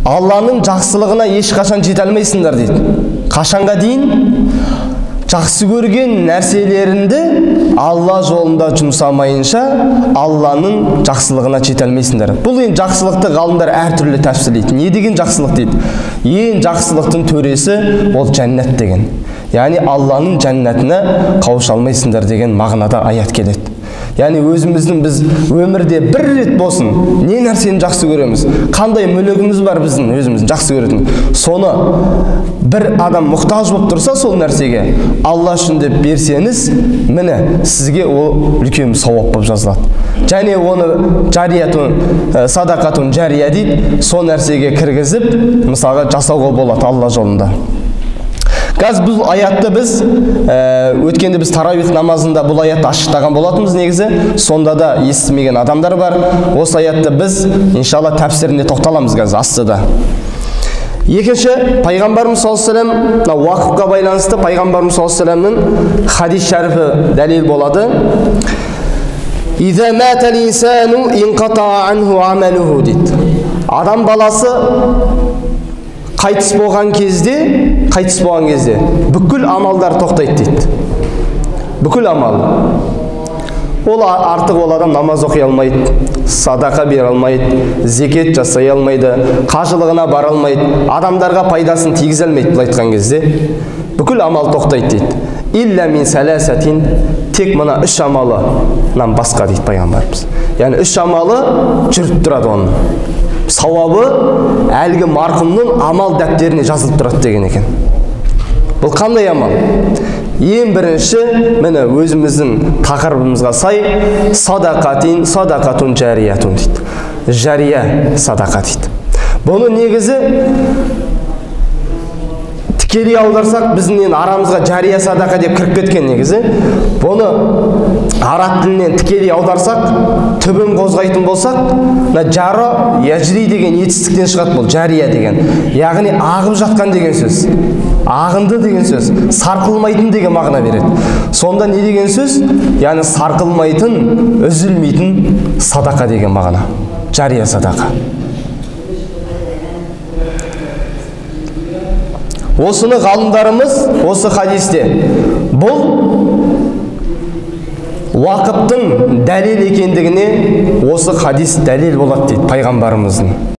Алланың жақсылығына ешқашан жете алмайсыңдар дейді. Қашанға дейін жақсы көрген нәрселеріңді Алла жолында жұмсамайынша Алланың жақсылығына жете алмайсыңдар. Бұл ең жақсылықты ғалымдар әртүрлі тәпсірлейді. Не деген жақсылық дейді? Ең жақсылықтың төресі ол жәннат деген. Яғни Алланың жәннатына қауыша алмайсыңдар деген мағынада аят келеді. Яғни өзіміздің біз өмірде бір рет болсын не нәрсені жақсы көреміз, қандай мүлігіміз бар біздің өзіміздің жақсы көретін, соны бір адам мұқтаж болып тұрса сол нәрсеге Алла үшін деп берсеңіз, міне сізге ол үлкен сауап болып жазылады. Және оны жариятун, садақатун жария дейді, сол нәрсеге кіргізіп мысалға жасауға болады Алла жолында. Қазір бұл аятты біз өткенде біз таравих намазында бұл аятты ашықтаған болатынбыз негізі. Сонда да естімеген адамдар бар. Осы аятты біз иншалла тәпсіріне тоқталамыз қазір астыда. Екінші, пайғамбарымыз саллаллаху алейхи ва саллям уақыпқа байланысты пайғамбарымыз саллаллаху алейхи ва саллямның хадис шәріфі дәлел болады. Иза матал инсану инқатаа анху амалуху дейді. Адам баласы қайтыс болған кезде бүкіл амалдар тоқтайды дейді. Бүкіл амал. Ол артық ол адам намаз оқи алмайды, садақа бере алмайды, зекет жасай алмайды, қажылығына бара алмайды, адамдарға пайдасын тигізе алмайды бұл айтқан кезде. Бүкіл амал тоқтайды дейді. Илля мин саласатин, тек мына үш амалынан басқа дейді пайғамбарымыз. Яғни үш амалы жүріп тұрады оның. Сауабы әлгі марқұмның амал дәптеріне жазылып тұрады деген екен. Бұл қандай амал? Ең бірінші, міне өзіміздің тақырыбымызға сай, садақатун жариятун дейді. Жария садақа дейді. Бұны негізі тікелей аударсақ, біздің арамызға жария садақа деп кіріп кеткен негізі. Бұны араб тілінен тікелей аударсақ, түбін қозғайтын болсақ, жара яжри деген етістіктен шығады бұл, жария деген. Яғни ағып жатқан деген сөз. Ағынды деген сөз, сарқылмайтын деген мағына береді. Сонда не деген сөз? Яғни сарқылмайтын, үзілмейтін садақа деген мағына. Жария садақа. Осыны ғалымдарымыз осы хадисте бұл уақыптың дәлел екендігіне осы хадис дәлел болады дейді пайғамбарымыздың.